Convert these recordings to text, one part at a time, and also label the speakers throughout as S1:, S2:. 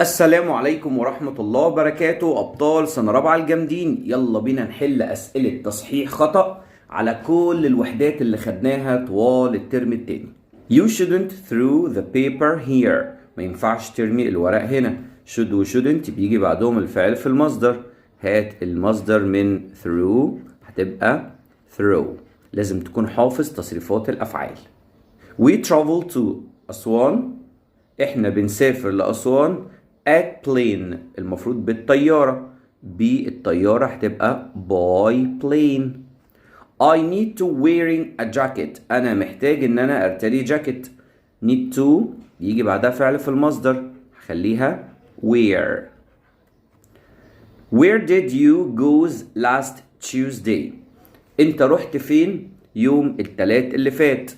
S1: السلام عليكم ورحمة الله وبركاته أبطال سنة رابعة الجامدين. يلا بينا نحل أسئلة تصحيح خطأ على كل الوحدات اللي خدناها طوال الترم التاني. You shouldn't throw the paper here. ما ينفعش ترمي الورق هنا. should و shouldn't بيجي بعدهم الفعل في المصدر. هات المصدر من throw هتبقى throw. لازم تكون حافظ تصريفات الأفعال. We travel to أسوان. احنا بنسافر لأسوان at plane. المفروض بالطيارة. بالطيارة هتبقى by plane. I need to wearing a jacket. أنا محتاج إن أنا أرتدي جاكيت. need to يجي بعدها فعل في المصدر. هخليها wear. Where did you go last Tuesday? أنت رحت فين يوم التلات اللي فات؟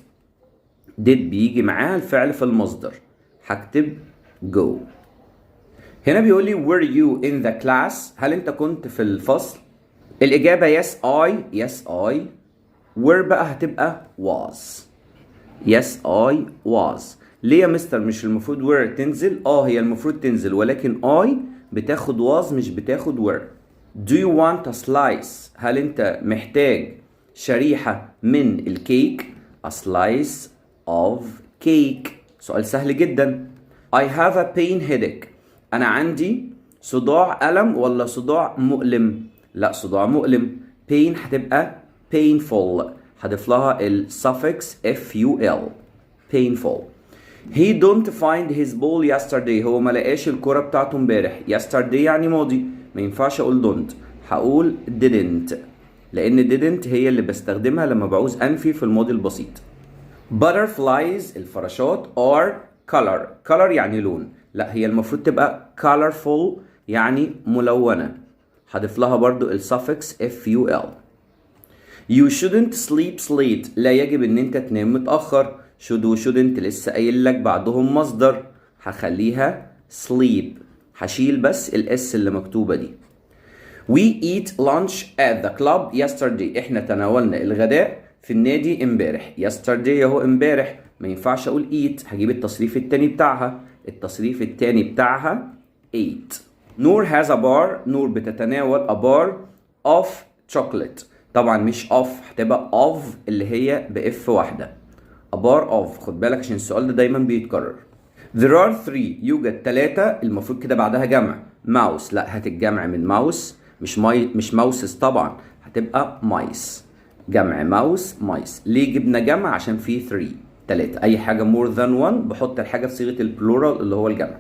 S1: did بيجي معاها الفعل في المصدر. هكتب go. هنا بيقول لي were you in the class؟ هل انت كنت في الفصل؟ الإجابة yes I. were بقى هتبقى was. yes I was. ليه يا مستر مش المفروض were تنزل؟ هي المفروض تنزل ولكن I بتاخد was مش بتاخد were. do you want a slice؟ هل انت محتاج شريحة من الكيك؟ a slice of cake. سؤال سهل جدا. I have a pain headache. أنا عندي صداع ألم ولا صداع مؤلم؟ لا صداع مؤلم. pain هتبقى painful. هضيف لها ال suffix ful. painful. He don't find his ball yesterday. هو ما لقاش الكرة بتاعته امبارح. yesterday يعني ماضي. ما ينفعش أقول don't. هقول didn't. لأن didn't هي اللي بستخدمها لما بعوز أنفي في الماضي البسيط. Butterflies الفراشات are color يعني لون. لا هي المفروض تبقى colorful يعني ملونة. هضيف لها برضو السفكس ful. You shouldn't sleep late. لا يجب ان انت تنام متأخر. should و shouldn't لسه قايل لك بعدهم مصدر. هخليها sleep. هشيل بس الاس اللي مكتوبة دي. We eat lunch at the club yesterday. احنا تناولنا الغداء في النادي امبارح. yesterday اهو امبارح. ما ينفعش اقول eat. هجيب التصريف التاني بتاعها. التصريف التاني بتاعها ate. نور has a bar. نور بتتناول a bar of chocolate. طبعا مش of هتبقى of اللي هي بإف واحدة. a bar of. خد بالك عشان السؤال ده دايما بيتكرر. there are 3. يوجد 3. المفروض كده بعدها جمع. mouse. لا هتتجمع من mouse. مش ماوسز طبعا. هتبقى mice. جمع ماوس مايس. ليه جبنا جمع؟ عشان فيه 3. اي حاجه more than 1 بحط الحاجه في صيغه البلورال اللي هو الجمع.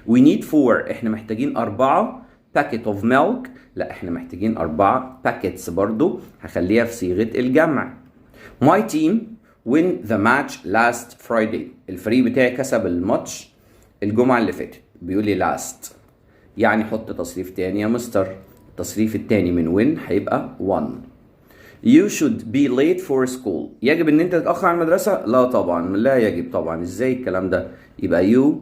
S1: we need 4. احنا محتاجين 4 packet of milk. لا احنا محتاجين 4 packets برضو. هخليها في صيغه الجمع. my team win the match last Friday. الفريق بتاعي كسب الماتش الجمعه اللي فاتت. بيقول لي last يعني حط تصريف تاني يا مستر. التصريف التاني من win هيبقى 1. You should be late for school. يجب ان انت تتأخر عن المدرسة؟ لا طبعا لا يجب طبعا. ازاي الكلام ده؟ يبقى you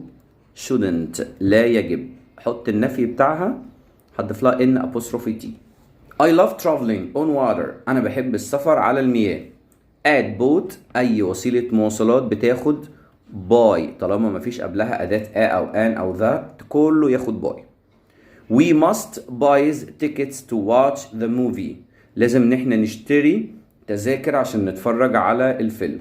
S1: shouldn't لا يجب. حط النفي بتاعها هتضيف لها ان apostrophe t. I love traveling on water. انا بحب السفر على المياه. at boat اي وسيلة مواصلات بتاخد by طالما مفيش قبلها اداة او ان او ذا كله ياخد by. We must buy tickets to watch the movie. لازم ان احنا نشتري تذاكر عشان نتفرج على الفيلم.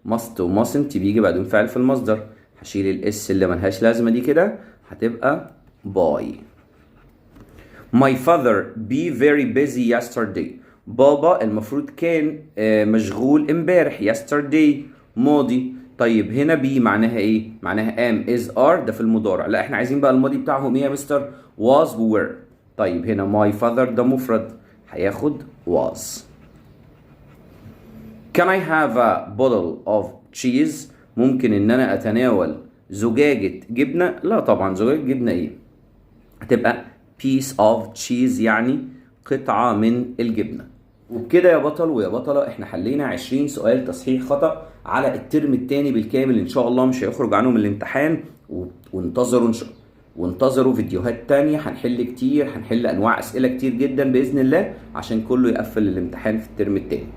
S1: must و mustn't بيجي بعدين فعل في المصدر. هشيل الاس اللي ملهاش لازمه دي كده هتبقى by. My father be very busy yesterday. بابا المفروض كان مشغول امبارح. yesterday ماضي. طيب هنا بي معناها ايه؟ معناها am is are ده في المضارع. لا احنا عايزين بقى الماضي بتاعهم ايه يا مستر؟ was و were. طيب هنا my father ده مفرد هياخد was. Can I have a bottle of cheese؟ ممكن ان انا اتناول زجاجة جبنة؟ لا طبعا زجاجة جبنة ايه؟ هتبقى piece of cheese يعني قطعة من الجبنة. وبكده يا بطل ويا بطلة احنا حلينا 20 سؤال تصحيح خطأ على الترم التاني بالكامل. ان شاء الله مش هيخرج عنهم الامتحان. وانتظروا فيديوهات تانية هنحل كتير. هنحل انواع اسئلة كتير جدا باذن الله عشان كله يقفل الامتحان في الترم التاني.